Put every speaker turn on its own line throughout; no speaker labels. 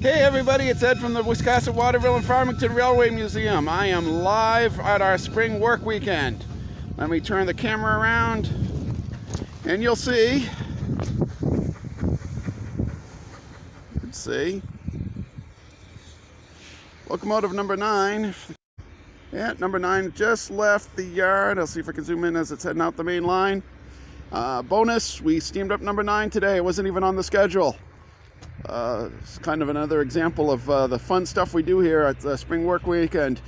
Hey everybody, it's Ed from the Wisconsin, Waterville, and Farmington Railway Museum. I am live at our spring work weekend. Let me turn the camera around and you'll see. Let's see. Locomotive number 9. Yeah, number 9 just left the yard. I'll see if I can zoom in as it's heading out the main line. Bonus, we steamed up number 9 today. It wasn't even on the schedule. It's kind of another example of the fun stuff we do here at the spring work weekend.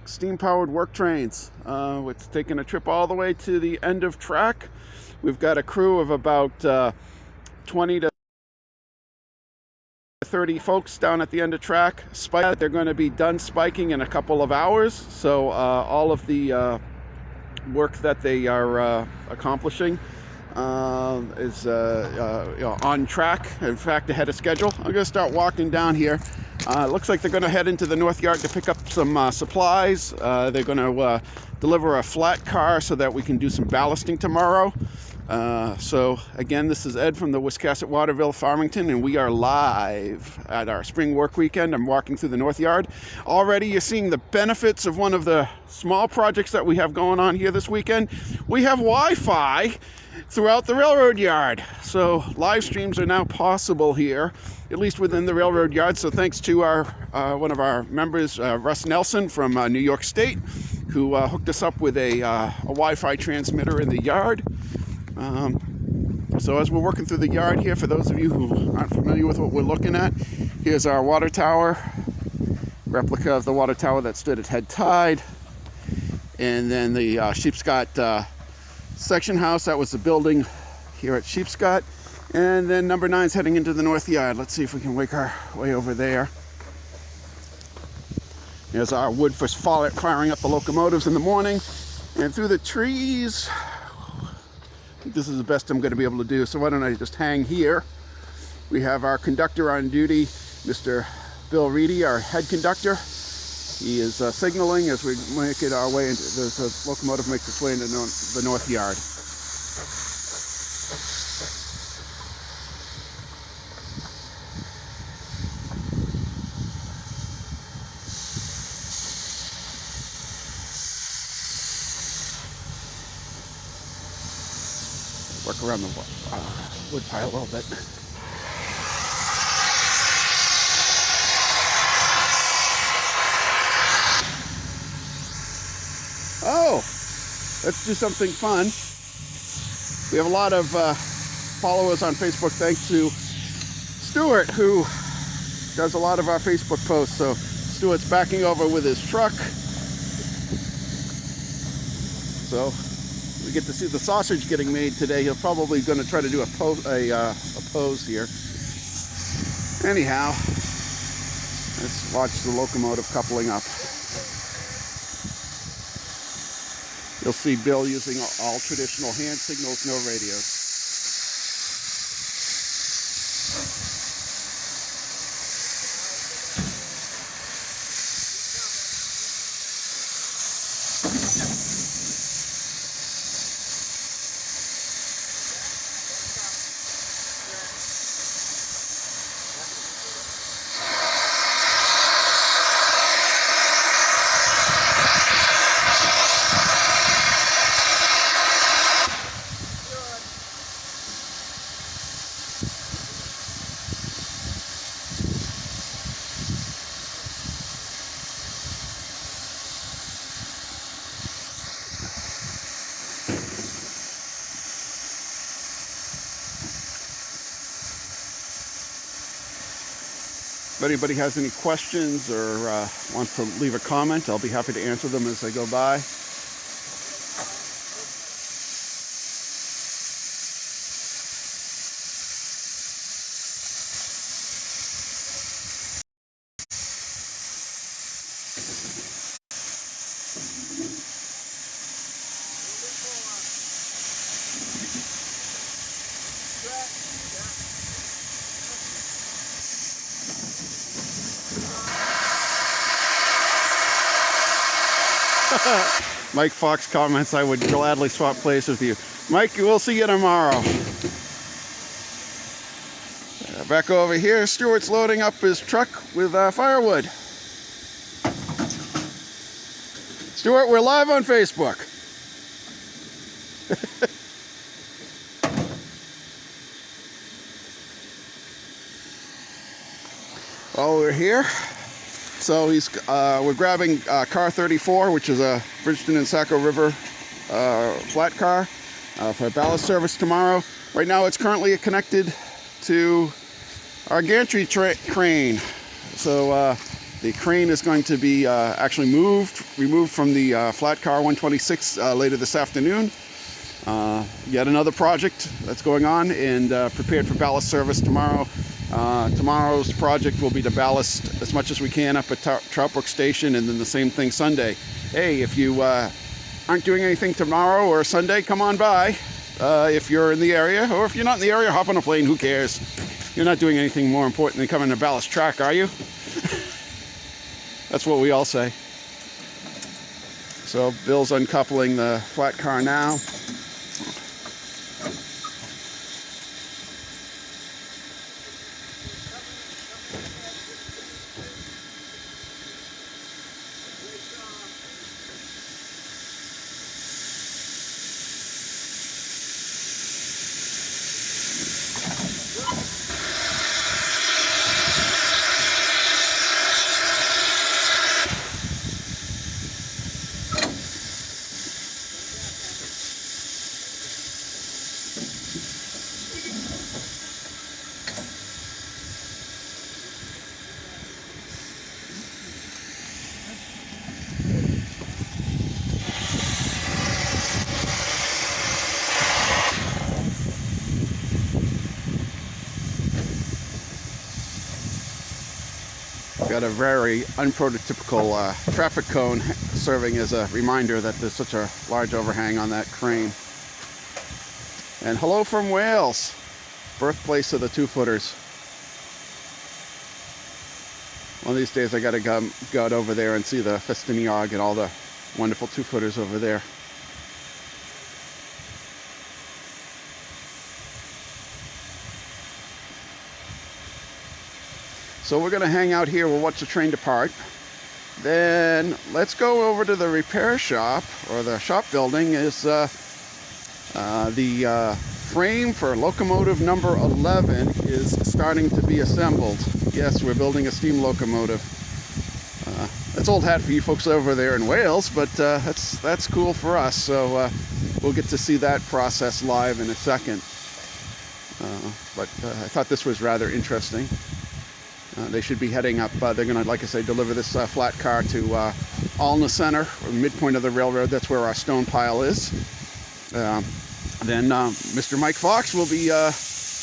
Steam-powered work trains. It's taking a trip all the way to the end of track. We've got a crew of about 20 to 30 folks down at the end of track. They're going to be done spiking in a couple of hours. So all of the work that they are accomplishing is on track, in fact ahead of schedule. I'm going to start walking down here. It looks like they're going to head into the north yard to pick up some supplies. They're going to deliver a flat car so that we can do some ballasting tomorrow. So again, this is Ed from the Wisconsin, Waterville, Farmington, and we are live at our spring work weekend. I'm walking through the north yard. Already you're seeing the benefits of one of the small projects that we have going on here this weekend. We have Wi-Fi throughout the railroad yard. So live streams are now possible here, at least within the railroad yard. So thanks to our one of our members, Russ Nelson from New York State, who hooked us up with a Wi-Fi transmitter in the yard. So as we're working through the yard here, for those of you who aren't familiar with what we're looking at, here's our water tower, replica of the water tower that stood at head tide. And then the Sheepscott section house, that was the building here at Sheepscott. And then number 9's heading into the north yard. Let's see if we can make our way over there. There's our wood for firing up the locomotives in the morning. And through the trees, I think this is the best I'm going to be able to do, so why don't I just hang here. We have our conductor on duty, Mr. Bill Reedy, our head conductor. He is signaling as we make it our way into the locomotive makes its way into the north yard. Work around the wood pile a little bit. Oh, let's do something fun. We have a lot of followers on Facebook thanks to Stuart, who does a lot of our Facebook posts. So Stuart's backing over with his truck. So we get to see the sausage getting made today. He'll probably going to try to do a pose here. Anyhow, let's watch the locomotive coupling up. You'll see Bill using all traditional hand signals, no radios. If anybody has any questions or wants to leave a comment, I'll be happy to answer them as they go by. Mike Fox comments, I would gladly swap places with you. Mike, we'll see you tomorrow. Back over here, Stuart's loading up his truck with firewood. Stuart, we're live on Facebook. Well, we're here. So we're grabbing car 34, which is a Bridgeton and Saco River flat car for ballast service tomorrow. Right now it's currently connected to our gantry crane. So the crane is going to be actually removed from the flat car 126 later this afternoon. Yet another project that's going on, and prepared for ballast service tomorrow. Tomorrow's project will be to ballast as much as we can up at Trout Brook Station, and then the same thing Sunday. Hey, if you aren't doing anything tomorrow or Sunday, come on by. If you're in the area, or if you're not in the area, hop on a plane, who cares? You're not doing anything more important than coming to ballast track, are you? That's what we all say. So Bill's uncoupling the flat car now. Got a very unprototypical traffic cone serving as a reminder that there's such a large overhang on that crane. And hello from Wales, birthplace of the two-footers. One of these days I gotta go out over there and see the Festiniog and all the wonderful two-footers over there. So we're going to hang out here. We'll watch the train depart. Then let's go over to the repair shop, or the shop building. Is the frame for locomotive number 11 is starting to be assembled. Yes, we're building a steam locomotive. That's old hat for you folks over there in Wales, but that's cool for us. So we'll get to see that process live in a second. But I thought this was rather interesting. They should be heading up. They're going to, like I say, deliver this flat car to Alna Center, or midpoint of the railroad. That's where our stone pile is. Then Mr. Mike Fox will be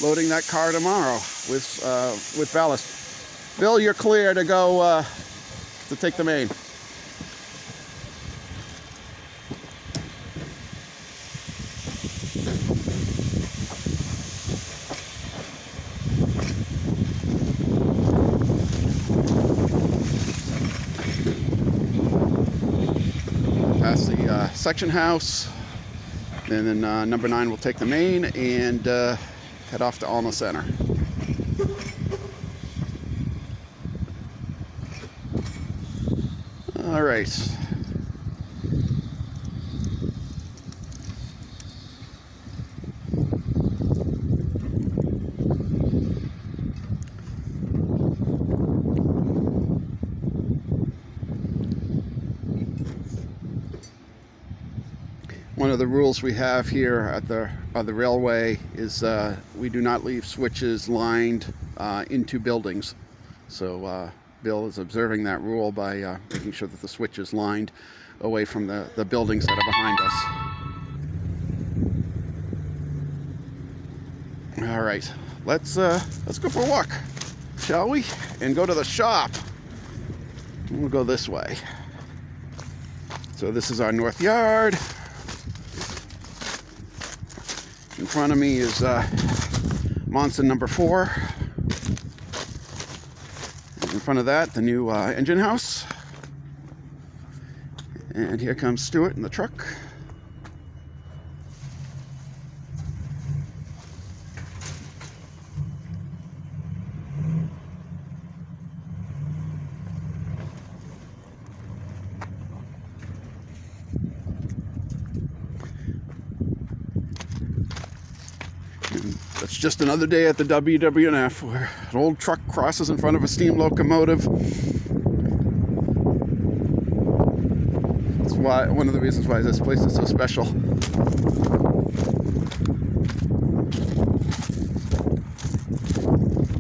loading that car tomorrow with ballast. Bill, you're clear to go to take the main. Past the section house, and then number 9 will take the main and head off to Alma Center. All right. One of the rules we have here at the railway is we do not leave switches lined into buildings. So Bill is observing that rule by making sure that the switch is lined away from the buildings that are behind us. All right, let's go for a walk, shall we? And go to the shop. We'll go this way. So this is our north yard. In front of me is Monson number 4. In front of that, the new engine house. And here comes Stuart in the truck. It's just another day at the WW&F where an old truck crosses in front of a steam locomotive. That's why, one of the reasons why this place is so special.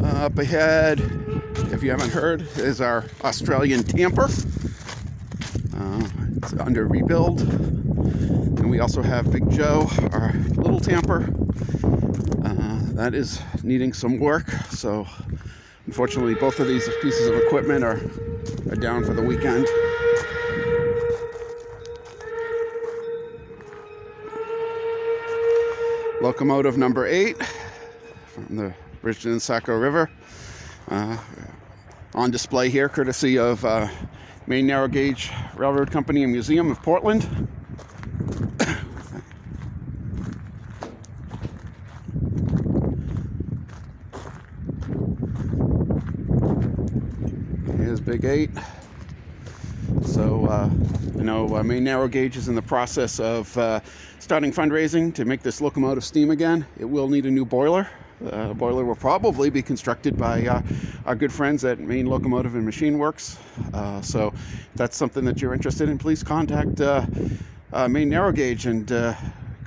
Up ahead, if you haven't heard, is our Australian tamper. It's under rebuild. And we also have Big Joe, our little tamper. That is needing some work, so unfortunately both of these pieces of equipment are down for the weekend. Locomotive number 8 from the Bridgeton and Saco River, on display here courtesy of Maine Narrow Gauge Railroad Company and Museum of Portland. Here's Big 8. So, Maine Narrow Gauge is in the process of starting fundraising to make this locomotive steam again. It will need a new boiler. The boiler will probably be constructed by our good friends at Maine Locomotive and Machine Works. So if that's something that you're interested in, please contact Maine Narrow Gauge and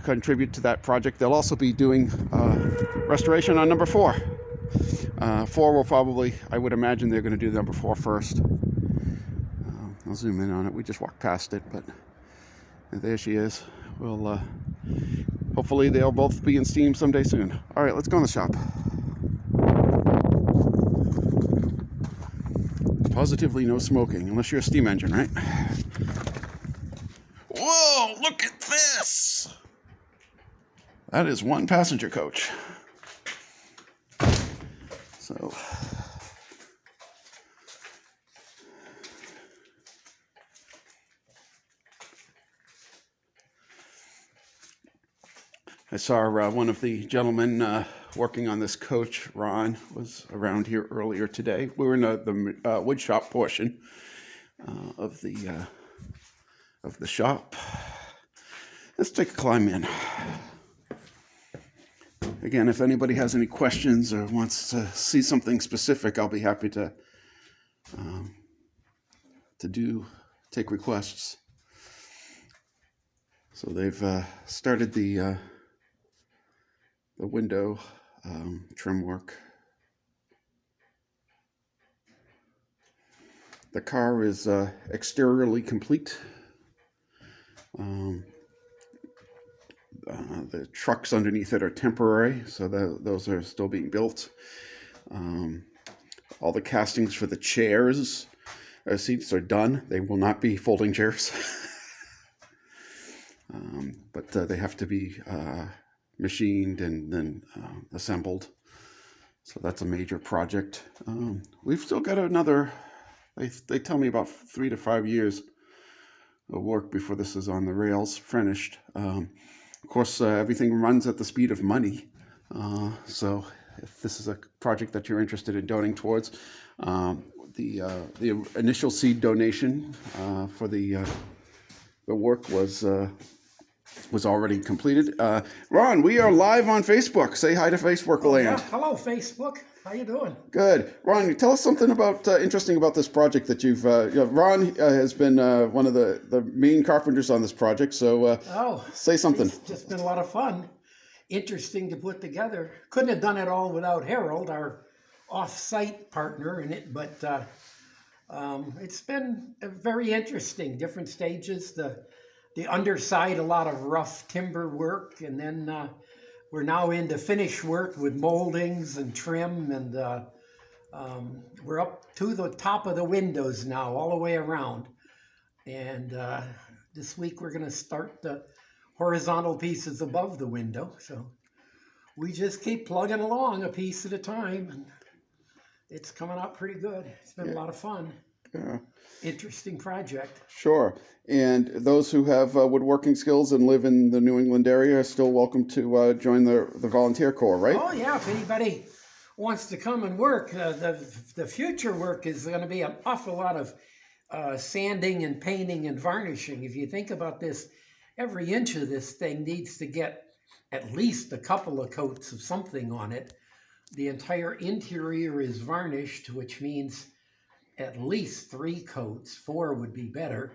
contribute to that project. They'll also be doing restoration on number 4. 4 will probably, I would imagine they're going to do number 4 first. I'll zoom in on it. We just walked past it, but there she is. We'll hopefully they'll both be in steam someday soon. All right, let's go in the shop. Positively no smoking, unless you're a steam engine, right? Whoa, look at this! That is one passenger coach. So, I saw one of the gentlemen working on this coach, Ron, was around here earlier today. We were in the wood shop portion of the shop. Let's take a climb in. Again, if anybody has any questions or wants to see something specific, I'll be happy to take requests. So they've started the window trim work. The car is exteriorly complete. The trucks underneath it are temporary, so those are still being built. All the castings for the chairs, seats are done. They will not be folding chairs, but they have to be machined and then assembled. So that's a major project. We've still got another, they tell me, about 3 to 5 years of work before this is on the rails, finished. Of course, everything runs at the speed of money. So if this is a project that you're interested in donating towards, the initial seed donation for the work was already completed. Ron, we are live on Facebook. Say hi to Facebook land.
Yeah. Hello, Facebook. How you doing?
Good. Ron, tell us something about interesting about this project that you've. Ron has been one of the main carpenters on this project. So say something.
It's just been a lot of fun. Interesting to put together. Couldn't have done it all without Harold, our off-site partner in it. But it's been very interesting. Different stages. The underside, a lot of rough timber work, and then we're now into finish work with moldings and trim, and we're up to the top of the windows now, all the way around. And this week we're going to start the horizontal pieces above the window. So we just keep plugging along a piece at a time, and it's coming out pretty good. It's been a lot of fun.
Yeah.
Interesting project.
Sure. And those who have woodworking skills and live in the New England area are still welcome to join the volunteer corps, right?
Oh, yeah. If anybody wants to come and work, the future work is going to be an awful lot of sanding and painting and varnishing. If you think about this, every inch of this thing needs to get at least a couple of coats of something on it. The entire interior is varnished, which means at least 3 coats. 4 would be better.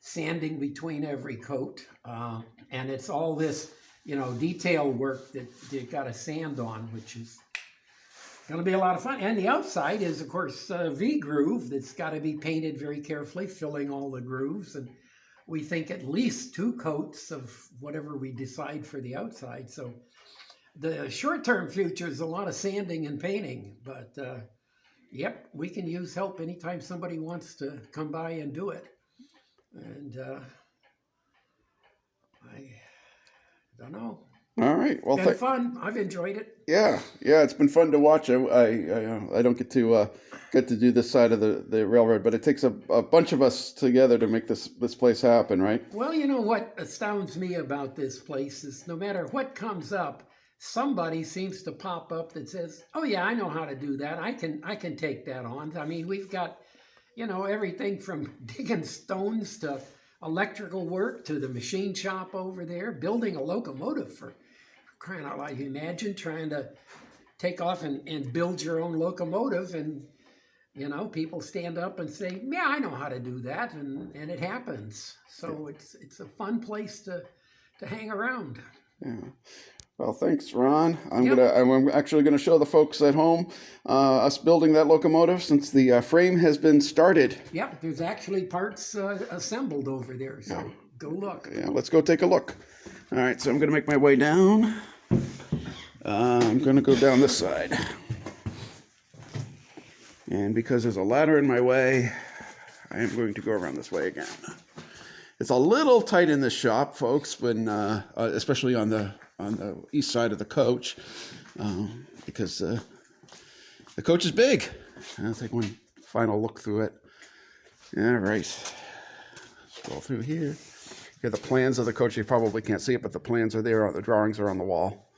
Sanding between every coat, and it's all this, detail work that you got to sand on, which is going to be a lot of fun. And the outside is, of course, V-groove that's got to be painted very carefully, filling all the grooves. And we think at least 2 coats of whatever we decide for the outside. So the short-term future is a lot of sanding and painting, but yep, we can use help anytime somebody wants to come by and do it. And I don't know.
All right. Well,
Been fun. I've enjoyed it.
Yeah, it's been fun to watch. I don't get to do this side of the railroad, but it takes a bunch of us together to make this place happen, right?
Well, you know what astounds me about this place is no matter what comes up, somebody seems to pop up that says, "Oh yeah, I know how to do that. I can take that on." I mean, we've got everything from digging stones to electrical work to the machine shop over there, building a locomotive, for crying out loud. You imagine trying to take off and build your own locomotive, and people stand up and say, "Yeah, I know how to do that," and it happens. So it's a fun place to hang around.
Yeah. Well, thanks, Ron. I'm actually gonna show the folks at home us building that locomotive, since the frame has been started.
Yep, there's actually parts assembled over there, so go look.
Yeah, let's go take a look. All right, so I'm gonna make my way down. I'm gonna go down this side, and because there's a ladder in my way, I am going to go around this way again. It's a little tight in this shop, folks, when especially on the east side of the coach, because the coach is big. I'll take one final look through it. All right, scroll through here. Here are the plans of the coach. You probably can't see it, but the plans are there. The drawings are on the wall.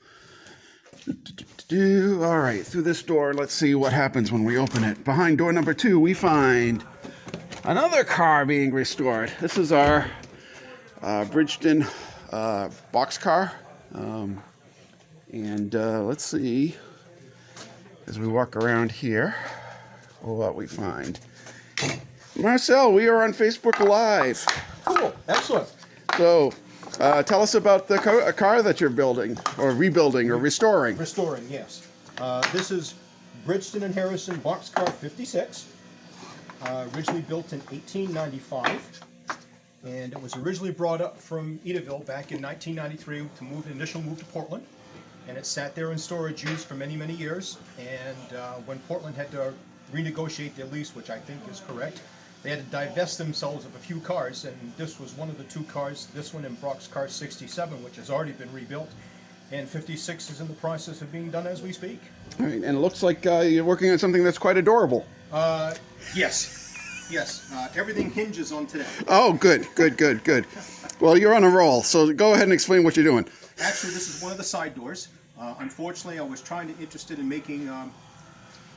All right, through this door, let's see what happens when we open it. Behind door number 2, we find another car being restored. This is our Bridgeton boxcar. Let's see, as we walk around here, what we find. Marcel, we are on Facebook Live.
Cool, excellent.
So, tell us about the car that you're building, or rebuilding, or restoring.
Restoring, yes. This is Bridgeton and Harrison Boxcar 56, originally built in 1895. And it was originally brought up from Edaville back in 1993 to initial move to Portland. And it sat there in storage use for many, many years. And when Portland had to renegotiate their lease, which I think is correct, they had to divest themselves of a few cars, and this was one of the 2 cars, this one and Boxcar 67, which has already been rebuilt. And 56 is in the process of being done as we speak.
All right, and it looks like you're working on something that's quite adorable.
Yes. Yes, everything hinges on today.
Oh, good. Well, you're on a roll, so go ahead and explain what you're doing.
Actually, this is one of the side doors. Unfortunately, I was interested in making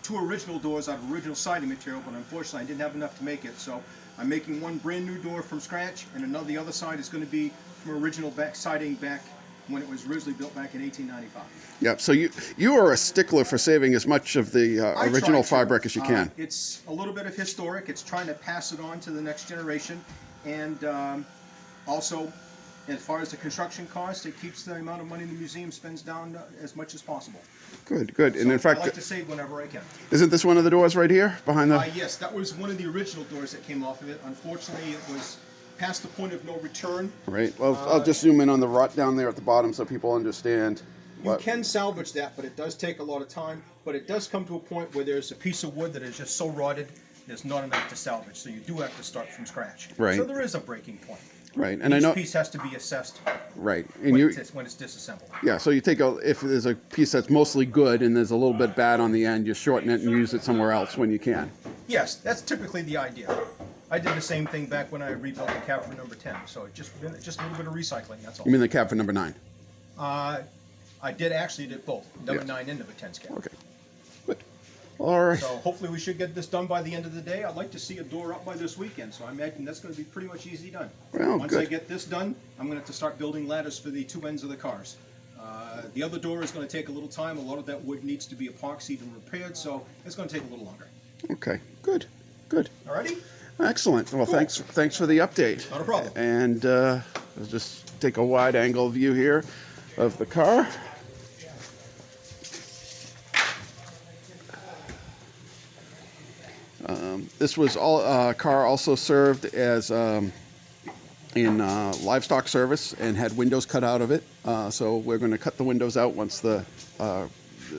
2 original doors out of original siding material, but unfortunately I didn't have enough to make it. So I'm making one brand new door from scratch, and the other side is going to be from original siding back when it was originally built back in 1895.
Yeah, so you are a stickler for saving as much of the original fabric as you can.
It's a little bit of historic. It's trying to pass it on to the next generation, and also, as far as the construction cost, it keeps the amount of money the museum spends down as much as possible.
Good. And
so
in fact,
I like to save whenever I can.
Isn't this one of the doors right here behind the?
Yes, that was one of the original doors that came off of it. Unfortunately, it was past the point of no return.
Right. Well, I'll just zoom in on the rot down there at the bottom so people understand.
You can salvage that, but it does take a lot of time. But it does come to a point where there's a piece of wood that is just so rotted, there's not enough to salvage. So you do have to start from scratch.
Right.
So there is a breaking point.
Right, and
Each
I know
piece has to be assessed.
Right,
and when it's disassembled.
Yeah, so you take if there's a piece that's mostly good and there's a little bit bad on the end, you shorten it and use it somewhere else when you can.
Yes, that's typically the idea. I did the same thing back when I rebuilt the cab for number 10. So just a little bit of recycling. That's all.
You mean the cab for number 9?
I did both, number 9 and number 10's cab.
Okay, good. All right.
So hopefully we should get this done by the end of the day. I'd like to see a door up by this weekend, so I imagine that's going to be pretty much easy done.
Well,
Once
good.
I get this done, I'm going to have to start building ladders for the 2 ends of the cars. The other door is going to take a little time. A lot of that wood needs to be epoxied and repaired, so it's going to take a little longer.
Okay, good, good.
Alrighty?
Excellent. Well,
Cool.
thanks for the update.
Not a problem.
And I'll just take a wide angle view here of the car. This was car also served as in livestock service and had windows cut out of it. So we're going to cut the windows out once the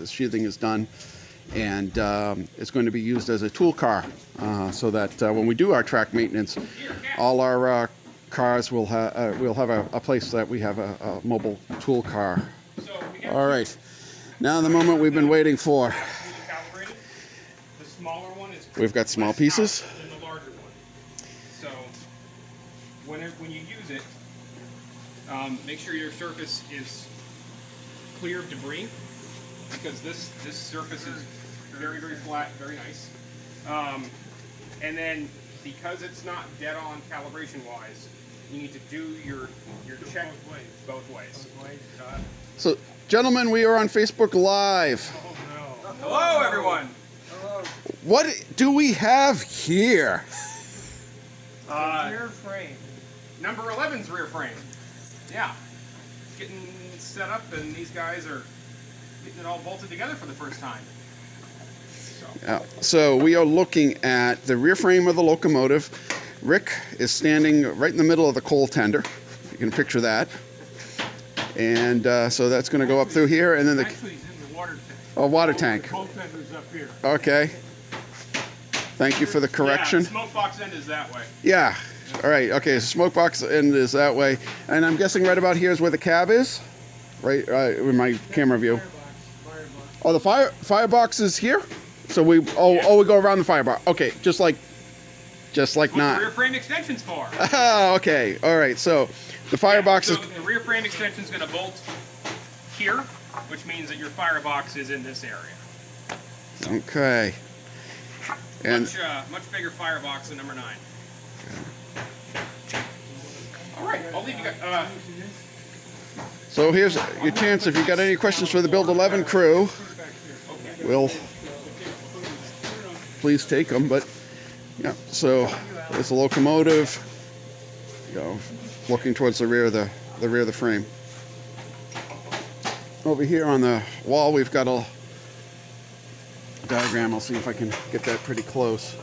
sheathing is done. And it's going to be used as a tool car so that when we do our track maintenance, all our cars will we'll have a place that we have a mobile tool car. All right, now the moment we've been waiting for.
The smaller one is
We've got small pieces.
than the larger one. So when you use it, make sure your surface is clear of debris, because this surface is very, very flat, very nice. And then because it's not dead on calibration wise, you need to do your check both ways.
So, gentlemen, we are on Facebook Live.
Hello, everyone.
What do we have here?
Rear frame. Number 11's rear frame. Yeah. It's getting set up, and these guys are getting it all bolted together for the first time.
So we are looking at the rear frame of the locomotive. Rick is standing right in the middle of the coal tender. You can picture that. And so that's going to go up through here, and then the
Actually, it's in the water tank.
water tank.
The coal tender's up here.
Okay. Thank you for the correction.
Yeah, the smoke box end is that way.
Yeah. All right. Okay. So smoke box end is that way, and I'm guessing right about here is where the cab is, right? In my camera view. Oh, the firebox is here. So we we go around the firebox. Okay, just like
That's what
not.
the rear frame extension's for.
Ah, okay. All right. So the firebox
So
is.
the rear frame extension's going to bolt here, which means that your firebox is in this area.
Okay. And
Much bigger firebox than number 9. All right, I'll leave you guys.
so here's your chance. If you got any questions for the Build 11 crew, we'll please take them. But yeah. So there's a locomotive. Looking towards the rear of the frame. Over here on the wall, we've got a diagram. I'll see if I can get that pretty close.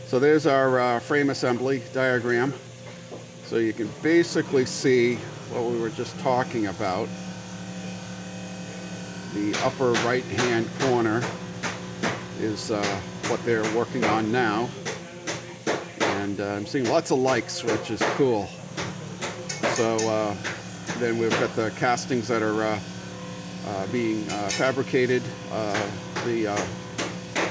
So there's our frame assembly diagram. So you can basically see what we were just talking about. The upper right-hand corner is what they're working on now. And I'm seeing lots of likes, which is cool. So then we've got the castings that are being fabricated.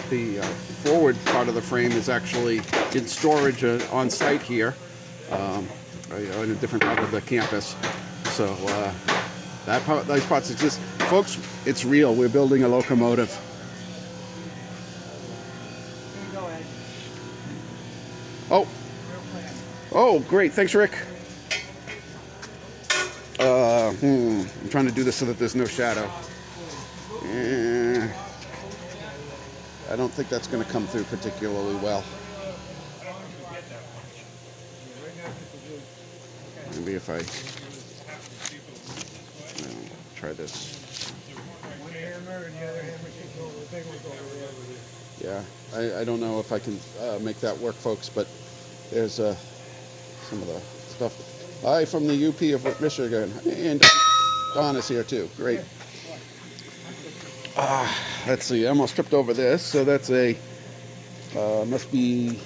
The forward part of the frame is actually in storage on site here, in a different part of the campus. So those parts exist, folks. It's real. We're building a locomotive. Oh, great! Thanks, Rick. I'm trying to do this so that there's no shadow. I don't think that's going to come through particularly well. Maybe if I try this. Yeah, I don't know if I can make that work, folks, but there's some of the stuff. Hi from the UP of Michigan, and Don is here too. Great. Let's see, I almost tripped over this. So that's a, must be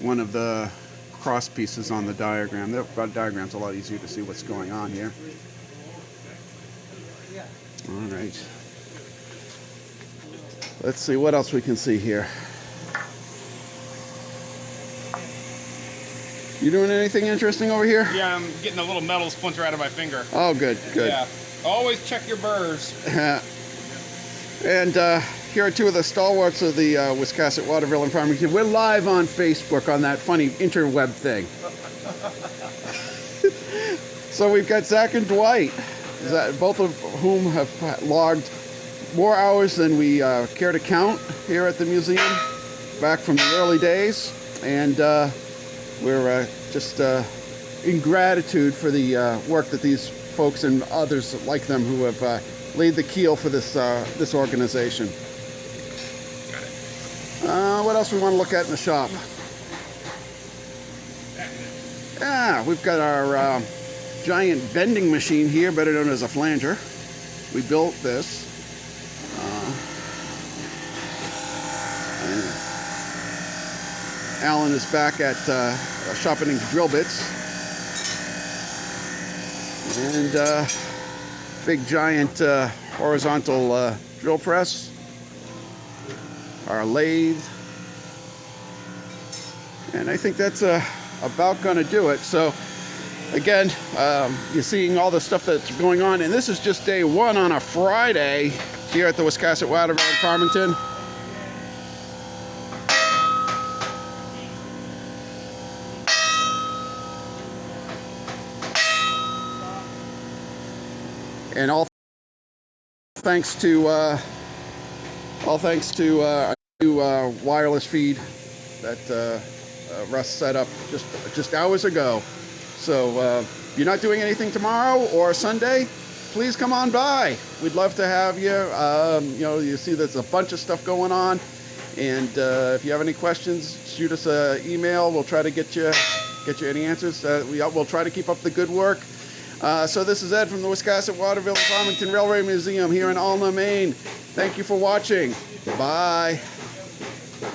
one of the cross pieces on the diagram. The diagram's a lot easier to see what's going on here. All right. Let's see what else we can see here. You doing anything interesting over here?
Yeah, I'm getting a little metal splinter out of my finger.
Oh, good, good.
Yeah. Always check your burrs.
And here are two of the stalwarts of the Wiscasset, Waterville, and Farmington. We're live on Facebook on that funny interweb thing. So we've got Zach and Dwight, both of whom have logged more hours than we care to count here at the museum, back from the early days. And we're just in gratitude for the work that these folks and others like them who have laid the keel for this this organization. What else we want to look at in the shop? Yeah, we've got our giant vending machine here, better known as a flanger. We built this. Alan is back at sharpening drill bits. And big giant horizontal drill press. Our lathe. And I think that's about going to do it. So again, you're seeing all the stuff that's going on, and this is just day one on a Friday here at the Wiscasset Waterville in Farmington. And all thanks to our new wireless feed that Russ set up just hours ago. So if you're not doing anything tomorrow or Sunday, please come on by. We'd love to have you. You know, you see there's a bunch of stuff going on, and if you have any questions, shoot us an email. We'll try to get you any answers. We'll try to keep up the good work. So this is Ed from the Wiscasset Waterville and Farmington Railway Museum here in Alna, Maine. Thank you for watching. Bye.